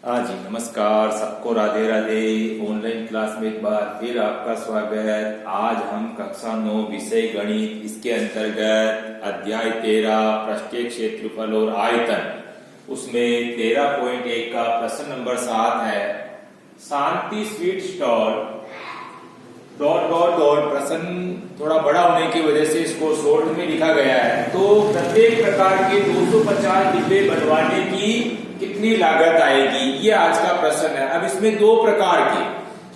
हाँ जी, नमस्कार सबको, राधे राधे। ऑनलाइन क्लास में एक बार फिर आपका स्वागत। आज हम कक्षा 9 विषय गणित, इसके अंतर्गत अध्याय 13 पृष्ठीय क्षेत्रफल और आयतन, उसमें 13.1 का प्रश्न नंबर 7 है। Shanti sweet stall dot dot dot. प्रश्न थोड़ा बड़ा होने की वजह से इसको शॉर्ट में लिखा गया है। तो प्रत्येक प्रकार के 250 डिब्बे बनवाने की कितनी लागत आएगी, ये आज का प्रश्न है। अब इसमें दो प्रकार के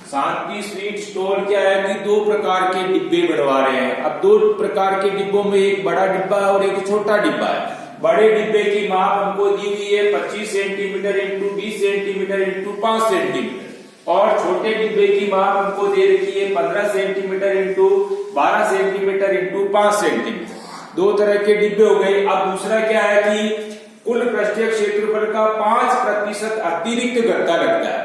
शांति स्वीट स्टॉल क्या है कि दो प्रकार के डिब्बे बनवा रहे हैं। अब दो प्रकार के डिब्बों में एक बड़ा डिब्बा और एक छोटा डिब्बा है। बड़े डिब्बे की माप हमको दी हुई है 25 centimetre into 20 centimetre into 5 centimetre, और छोटे डिब्बे की माप हमको दे रखी है 15 centimetre into 12 centimetre into 5 centimetre. दो तरह के डिब्बे हो गए। अब दूसरा क्या है कि कुल पृष्ठीय क्षेत्रफल का 5% अतिरिक्त गत्ता लगता है।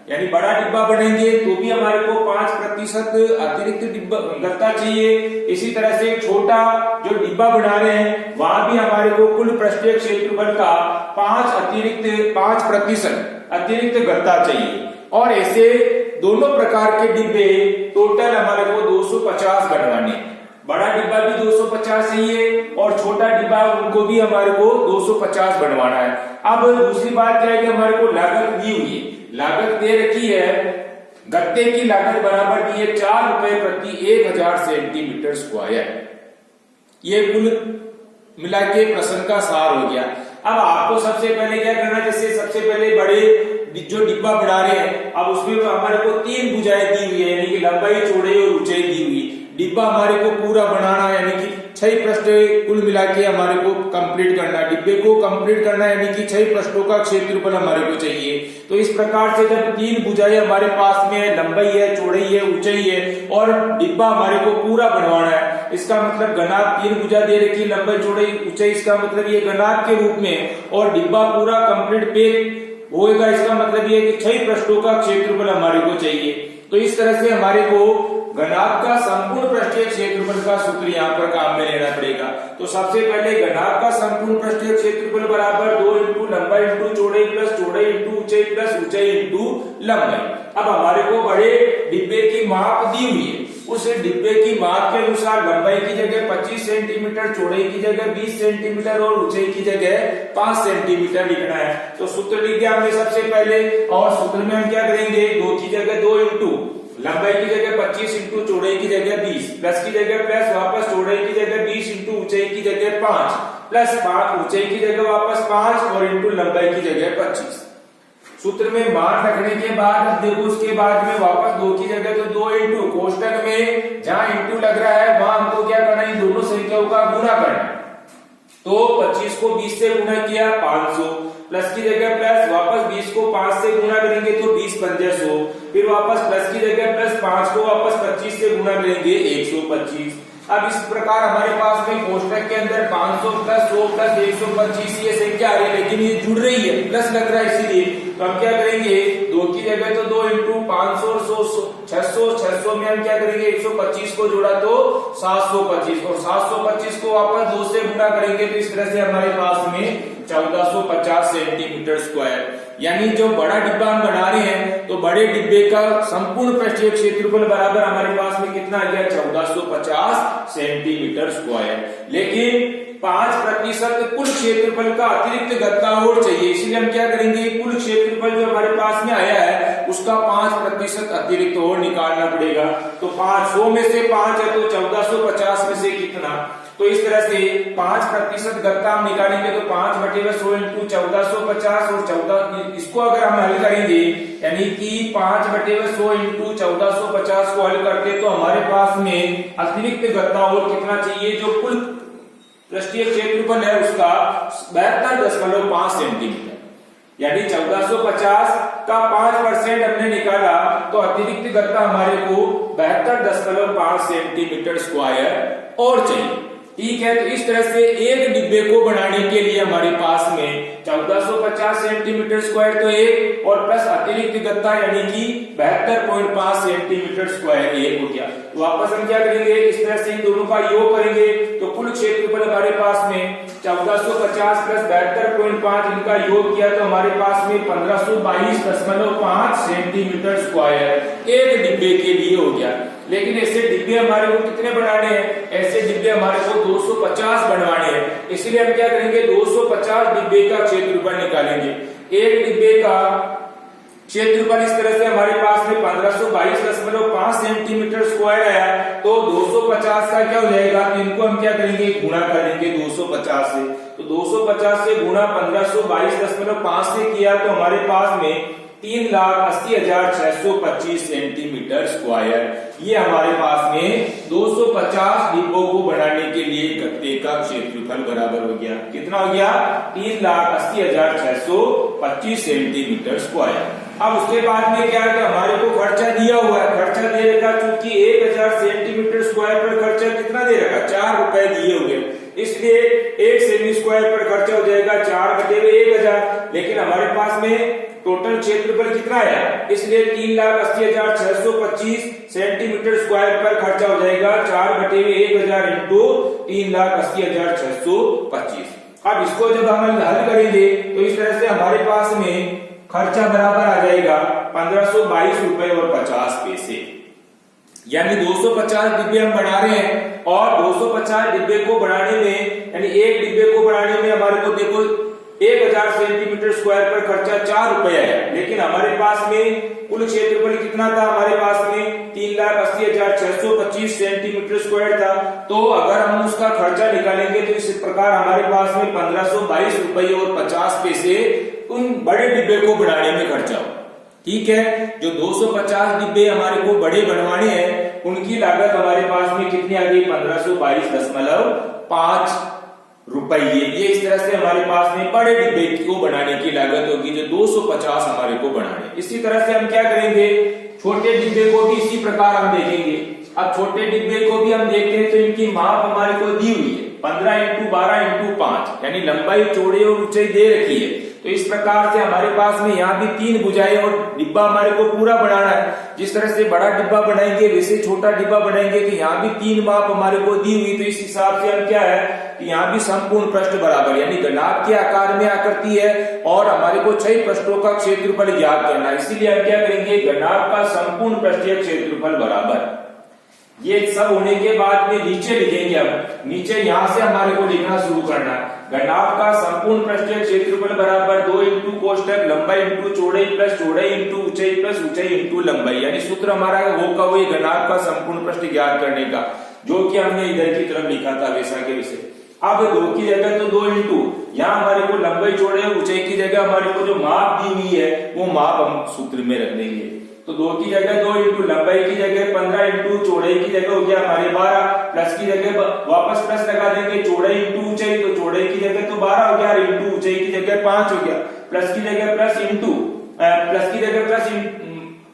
यानी बड़ा डिब्बा बनेंगे तो भी हमारे को 5% अतिरिक्त डिब्बा गत्ता चाहिए। इसी तरह से छोटा जो डिब्बा बना रहे हैं वहां भी हमारे को कुल पृष्ठीय क्षेत्रफल का 5% अतिरिक्त गत्ता चाहिए। और ऐसे दोनों प्रकार के डिब्बे टोटल हमारे को 250 बनवाने। बड़ा डिब्बा भी 250 चाहिए और छोटा डिब्बा उनको भी हमारे को 250 बनवाना है। अब दूसरी बात क्या है कि हमारे को लागत दी हुई है, लागत दे रखी है, गत्ते की लागत बराबर दी है 4 रुपए प्रति 1000 सेंटीमीटर स्क्वायर। ये कुल मिला के प्रश्न का सार हो गया। अब आपको सबसे पहले क्या करना है, जैसे सबसे पहले बड़े जो डिब्बा बना रहे हैं, अब उसमें हमारे को 3 भुजाएं दी हुई है, यानी कि लंबाई, चौड़ाई और ऊंचाई दी हुई। डिब्बा हमारे को पूरा बनाना, यानी कि 6 पृष्ठ कुल मिला के हमारे को कंप्लीट करना, डिब्बे को कंप्लीट करना, यानी कि 6 पृष्ठों का क्षेत्रफल हमारे को चाहिए। तो इस प्रकार से जब 3 भुजाएं हमारे पास में है, लंबाई है, चौड़ाई है, ऊंचाई है, और डिब्बा हमारे को पूरा बनवाना है, इसका मतलब घनाभ 3 भुजा दे रखी, लंबाई, चौड़ाई, ऊंचाई, इसका मतलब ये घनाभ के रूप में, और डिब्बा पूरा कंप्लीट पैक होएगा, इसका मतलब ये कि 6 पृष्ठों का क्षेत्रफल हमारे को चाहिए। तो इस तरह से हमारे को घनाभ का संपूर्ण पृष्ठीय क्षेत्रफल का सूत्र यहाँ पर काम में लेना पड़ेगा। तो सबसे पहले घनाभ का संपूर्ण पृष्ठीय क्षेत्रफल बराबर 2 इंटू लंबाई इंटू चौड़ाई प्लस चौड़ाई इंटू ऊंचाई प्लस ऊंचाई इंटू लंबाई। अब हमारे को बड़े डिब्बे की माप दी हुई है, उस डिब्बे की माप के अनुसार लंबाई की जगह 25 सेंटीमीटर, चौड़ाई की जगह 20 सेंटीमीटर और ऊंचाई की जगह 5 सेंटीमीटर लिखना है। तो सूत्र लिख दिया हमने सबसे पहले, और सूत्र में हम क्या करेंगे, 2 की जगह 2 इंटू लंबाई की जगह 25 इंटू चौड़ाई की जगह 20 प्लस की जगह प्लस वापस चौड़ाई की जगह 20 इंटू ऊंचाई की जगह 5 प्लस 5 ऊंचाई की जगह वापस 5 और इंटू लंबाई की जगह 25। सूत्र में मान रखने के बाद देखो उसके बाद में वापस 2 की जगह तो 2 इंटू कोष्टक में जहां इंटू लग रहा है वहां हमको क्या करना है, दोनों संख्याओं का गुणा करना है। तो 25 को 20 से गुणा किया 500, प्लस की जगह प्लस, वापस 20 को 5 से गुणा करेंगे तो 20 पंजे 100, फिर वापस प्लस की जगह प्लस 5 को वापस 25 से गुणा करेंगे 125। अब इस प्रकार हमारे पास में कोष्टक के अंदर 500 प्लस 100 प्लस 125 ये संख्या आ रही है, लेकिन ये जुड़ रही है, प्लस लग रहा है, इसीलिए तो हम क्या करेंगे, 2 की जगह तो 2 इंटू 500 600 में हम क्या करेंगे, 125 को जोड़ा तो 725, और 725 को वापस 2 से गुणा करेंगे तो इस तरह से हमारे पास में 1450 सेंटीमीटर स्क्वायर। यानी जो बड़ा डिब्बा हम बना रहे हैं तो बड़े डिब्बे का संपूर्ण पृष्ठीय क्षेत्रफल बराबर हमारे पास में कितना आ गया, 1450 सेंटीमीटर स्क्वायर। लेकिन 5% कुल क्षेत्रफल का अतिरिक्त गत्ता और चाहिए, इसलिए हम क्या करेंगे, कुल क्षेत्रफल जो हमारे पास में आया है उसका 5% अतिरिक्त और निकालना पड़ेगा। तो 500 में से 5 है तो 1450 में से कितना, तो इस तरह से 5% गत्ता हम निकालेंगे तो 5/100 इंटू 1450 और 14, इसको अगर हम हल करेंगे यानी कि 5/100 इंटू 1450 को हल करके तो हमारे पास में अतिरिक्त गत्ता और कितना चाहिए, जो कुल पृष्ठीय क्षेत्रफल है उसका 72.5 सेंटीमीटर, यानी 1450 का 5% हमने निकाला तो अतिरिक्त गत्ता हमारे को 72.5 सेंटीमीटर स्क्वायर और चाहिए। ठीक है, तो इस तरह से एक डिब्बे को बनाने के लिए हमारे पास में 1450 सेंटीमीटर स्क्वायर तो एक, और प्लस अतिरिक्त गत्ता यानी कि 72.5 सेंटीमीटर स्क्वायर एक हो गया। तो वापस हम क्या करेंगे, इस तरह से इन दोनों का योग करेंगे तो कुल क्षेत्रफल हमारे पास में 1450 प्लस 72.5 6.5 इनका योग किया तो हमारे पास में 1522.5 सेंटीमीटर स्क्वायर एक डिब्बे के लिए हो गया। लेकिन ऐसे डिब्बे हमारे को कितने बनाने हैं? ऐसे डिब्बे हमारे को 250 बनवाने हैं। इसलिए हम क्या करेंगे, 250 डिब्बे का क्षेत्रफल निकालेंगे। एक डिब्बे का क्षेत्रफल इस तरह से हमारे पास में 1522.5 सेंटीमीटर स्क्वायर आया, तो 250 का क्या हो जाएगा, तो इनको हम क्या करेंगे, गुणा कर देंगे 250 से। तो 250 से गुणा 1522.5 से किया तो हमारे पास में 3,80,625 सेंटीमीटर स्क्वायर ये हमारे पास में 250 डिब्बों को बनाने के लिए गत्ते का क्षेत्रफल बराबर हो गया। कितना हो गया? 3,80,625 सेंटीमीटर स्क्वायर। अब उसके बाद में क्या है, हमारे को खर्चा दिया हुआ है, खर्चा दे रखा, चूंकि 1000 सेंटीमीटर स्क्वायर पर खर्चा कितना दे रखा, 4 रुपए दिए हुए, इसलिए 1 सेमी स्क्वायर पर खर्चा हो जाएगा 4/1000। लेकिन हमारे पास में टोटल क्षेत्रफल कितना है, इसलिए 3,80,625 सेंटीमीटर स्क्वायर पर खर्चा हो जाएगा 4/1000 इंटू 3,80,625। अब इसको जब हम हल करेंगे तो इस तरह से हमारे पास में खर्चा बराबर आ जाएगा 1522 रुपए और 50 पैसे। यानी 250 डिब्बे हम बना रहे हैं और 250 डिब्बे को बनाने में, यानी एक डिब्बे को बनाने में हमारे को देखो 1000 सेंटीमीटर स्क्वायर पर खर्चा 4 रुपए आया। लेकिन हमारे पास में कुल क्षेत्रफल कितना था, हमारे पास में 3,80,625 सेंटीमीटर स्क्वायर था। तो अगर हम उसका खर्चा निकालेंगे तो इस प्रकार हमारे पास में 1522 रुपए और 50 पैसे उन बड़े डिब्बे को बनाने में खर्चा हो। ठीक है, जो 250 डिब्बे हमारे को बड़े बनवाने हैं उनकी लागत हमारे पास में कितनी आ गई, 1522.5 रुपये। ये इस तरह से हमारे पास में बड़े डिब्बे को बनाने की लागत होगी जो 250 हमारे को बनाने। इसी तरह से हम क्या करेंगे, छोटे डिब्बे को भी इसी प्रकार हम देखेंगे। अब छोटे डिब्बे को भी हम देखते हैं तो इनकी माप हमारे को दी हुई है 15 × 12 × 5, यानी लंबाई, चौड़ाई और ऊंचाई दे रखी है। तो इस प्रकार से हमारे पास में यहाँ भी 3 भुजाएं और डिब्बा हमारे को पूरा बनाना है। जिस तरह से बड़ा डिब्बा बनाएंगे वैसे छोटा डिब्बा बनाएंगे, तो यहाँ भी 3 माप हमारे को दी हुई। तो इस हिसाब से हम क्या है कि यहाँ भी संपूर्ण पृष्ठ बराबर, यानी घनाभ के आकार में आकृति है और हमारे को 6 पृष्ठों का क्षेत्रफल ज्ञात करना है। इसीलिए हम क्या करेंगे, घनाभ का संपूर्ण पृष्ठीय क्षेत्रफल बराबर। ये सब होने के बाद में नीचे लिखेंगे। अब नीचे यहां से हमारे को लिखना शुरू करना है। घनाभ का संपूर्ण पृष्ठीय क्षेत्रफल बराबर 2 इंटू कोष्टक लंबाई इंटू चौड़ाई प्लस चौड़ाई इंटू ऊंचाई प्लस ऊंचाई इंटू लंबाई, यानी सूत्र हमारा वो का वही घनाभ का संपूर्ण पृष्ठ ज्ञात करने का, जो कि हमने इधर की तरफ लिखा था वैसा के वैसे। अब 2 की जगह तो 2 इंटू, यहाँ हमारे को लंबाई चौड़ाई और ऊंचाई की जगह हमारे को जो माप दी हुई है वो माप हम सूत्र में रख देंगे। तो 2 की जगह 2 इंटू, लंबाई की जगह 15 इंटू, चौड़ाई की जगह हो गया हमारे 12, प्लस की जगह वापस प्लस लगा देंगे, चौड़ाई इंटू ऊंचाई, तो चौड़ाई की जगह तो 12 हो गया, इंटू ऊंचाई की जगह 5 हो गया, प्लस की जगह प्लस इंटू, प्लस की जगह प्लस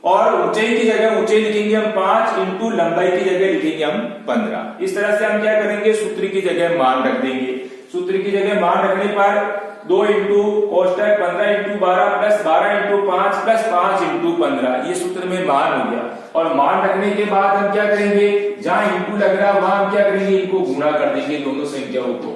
और ऊंचाई की जगह ऊंचाई लिखेंगे हम 5 इंटू लंबाई की जगह लिखेंगे हम 15। इस तरह से हम क्या करेंगे, सूत्र की जगह मान रख देंगे। सूत्र की जगह मान रखने पर 2 इंटू कोष्टक 15 into 12 plus 12 into 5 plus 5 into 15, ये सूत्र में मान हो गया। और मान रखने के बाद हम क्या करेंगे, जहां इंटू लग रहा है वहां हम क्या करेंगे, इनको गुणा कर देंगे दोनों संख्याओं को।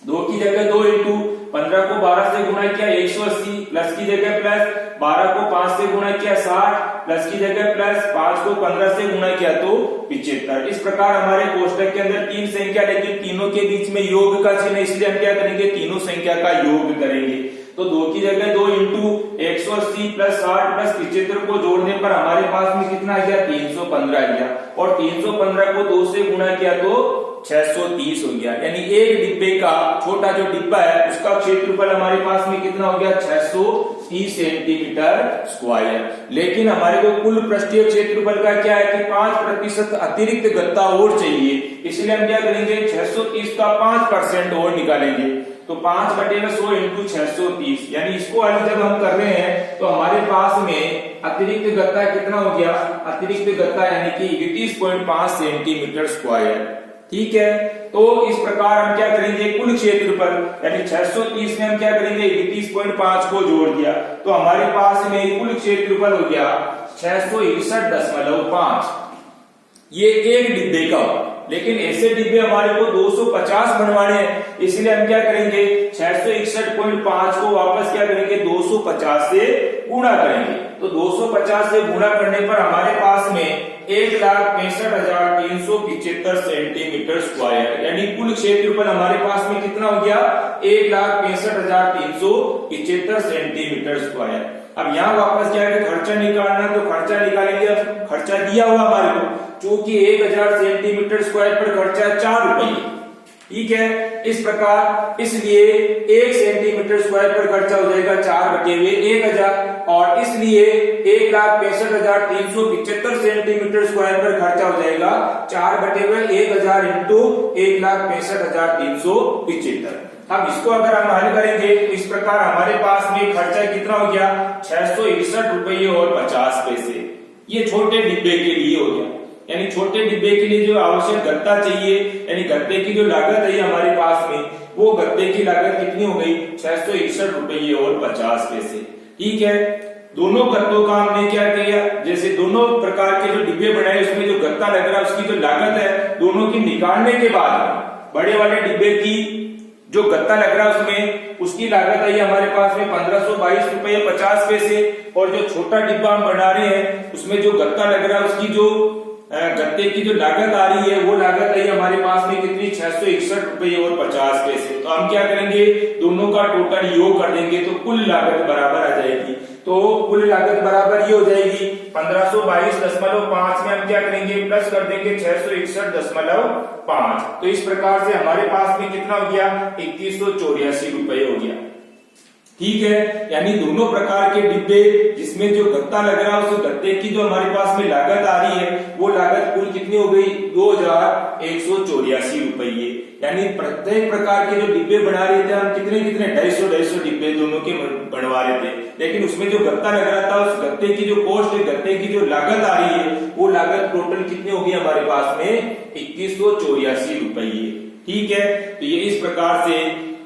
2 की जगह 2 इंटू 15 को 12 से गुणा किया 180, प्लस की जगह प्लस 12 को 5 से गुणा किया 60, प्लस की जगह प्लस 5 को 15 से गुणा किया तो 75। इस प्रकार हमारे कोष्टक के अंदर 3 संख्या, लेकिन तीनों के बीच में योग का चिन्ह, इसलिए हम क्या करेंगे, तीनों संख्या का योग करेंगे। तो 2 की जगह 2 इंटू 180 प्लस 60 प्लस 75 को जोड़ने पर हमारे पास में कितना आ गया, 315 आ गया। और 315 को 2 से गुणा किया तो 630 हो गया। यानी एक डिब्बे का, छोटा जो डिब्बा है उसका क्षेत्रफल हमारे पास में कितना हो गया, 630 सेंटीमीटर स्क्वायर। लेकिन हमारे को कुल पृष्ठीय क्षेत्रफल का क्या है कि 5% अतिरिक्त गत्ता और चाहिए, इसलिए हम क्या करेंगे, 630 का 5% और निकालेंगे। तो 5/100 इंटू 630, यानी इसको हल जब हम कर रहे हैं तो हमारे पास में अतिरिक्त गत्ता कितना हो गया, अतिरिक्त गत्ता यानी कि 31.5 सेंटीमीटर स्क्वायर। ठीक है, तो इस प्रकार हम क्या करेंगे, कुल क्षेत्रफल यानी 630 में हम क्या करेंगे, 31.5 को जोड़ दिया तो हमारे पास में कुल क्षेत्रफल हो गया 661.5। ये एक डिब्बे का लेकिन ऐसे डिब्बे हमारे को 250 बनवाने हैं, इसलिए हम क्या करेंगे 661.5 को वापस क्या करेंगे 250 से गुणा करेंगे। तो 250 से गुणा करने पर हमारे पास में 1,65,375 सेंटीमीटर स्क्वायर, यानी कुल क्षेत्रफल हमारे पास में कितना हो गया 1,65,375 सेंटीमीटर स्क्वायर। अब यहाँ वापस क्या है खर्चा निकालना, तो खर्चा निकालेंगे। खर्चा दिया हुआ हमारे को, चूंकि 1000 सेंटीमीटर स्क्वायर पर खर्चा 4 रुपये, ठीक है। इस प्रकार इसलिए 1 सेंटीमीटर स्क्वायर पर खर्चा हो जाएगा 4/1000, और इसलिए 1,65,375 सेंटीमीटर स्क्वायर पर खर्चा हो जाएगा 4/1000 इंटू 1,65,375। अब इसको अगर हम हल करेंगे तो इस प्रकार हमारे पास में खर्चा कितना हो गया 661 रुपये और 50 पैसे। ये छोटे डिब्बे के लिए हो गया, यानी छोटे डिब्बे के लिए जो आवश्यक गत्ता चाहिए, यानी गत्ते की जो लागत है हमारे पास में, वो गत्ते की लागत कितनी हो गई 661 रुपये और 50 पैसे, ठीक है। दोनों गत्तों का हमने क्या किया, जैसे दोनों प्रकार के जो डिब्बे बनाए उसमें जो गत्ता लग रहा है उसकी जो लागत है दोनों की निकालने के बाद बड़े वाले डिब्बे की जो गत्ता लग रहा है उसमें उसकी लागत आई हमारे पास में 1522 रुपये 50 पैसे, और जो छोटा डिब्बा हम बना रहे हैं उसमें जो गत्ता लग रहा है उसकी जो गत्ते की जो लागत आ रही है वो लागत आई हमारे पास में कितनी 661 रुपये और 50 पैसे। तो हम क्या करेंगे दोनों का टोटल योग कर देंगे तो कुल लागत बराबर आ जाएगी। तो कुल लागत बराबर ये हो जाएगी 1522.5 में हम क्या करेंगे प्लस कर देंगे 661.5। तो इस प्रकार से हमारे पास में कितना हो गया 2184 रुपये हो गया, ठीक है। यानी दोनों प्रकार के डिब्बे जिसमें जो गत्ता लग रहा है उस गत्ते की जो हमारे पास में लागत आ रही है वो लागत कुल कितनी हो गई 2184 रुपये। यानी प्रत्येक प्रकार के जो डिब्बे बना रहे थे हम कितने 250 डिब्बे दोनों के बनवा रहे थे, लेकिन उसमें जो गत्ता लग रहा था उस गत्ते की जो कॉस्ट है, गत्ते की जो लागत आ रही है वो लागत टोटल कितनी होगी हमारे पास में 2184 रुपये, ठीक है। तो ये इस प्रकार से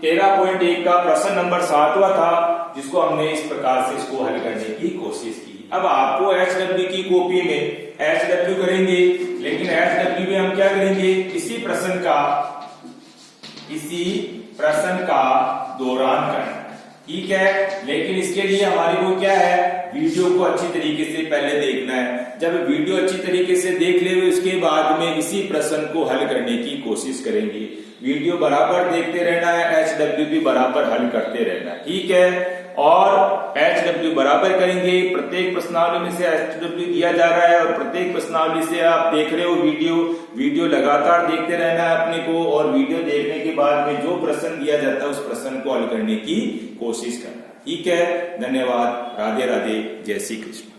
13.1 का प्रश्न नंबर 7वां था, जिसको हमने इस प्रकार से इसको हल करने की कोशिश की। अब आपको HW की कॉपी में HW करेंगे, लेकिन HW में हम क्या करेंगे इसी प्रश्न का दोहरान करना, ठीक है। लेकिन इसके लिए हमारे को क्या है वीडियो को अच्छी तरीके से पहले देखना है। जब वीडियो अच्छी तरीके से देख ले उसके बाद में इसी प्रश्न को हल करने की कोशिश करेंगे। वीडियो बराबर देखते रहना है, HW भी बराबर हल करते रहना है, ठीक है। और HW बराबर करेंगे, प्रत्येक प्रश्नावली में से HW दिया जा रहा है और प्रत्येक प्रश्नावली से आप देख रहे हो वीडियो लगातार देखते रहना है अपने को, और वीडियो देखने के बाद में जो प्रश्न दिया जाता है उस प्रश्न को हल करने की कोशिश करना, ठीक है। धन्यवाद, राधे राधे, जय श्री कृष्ण।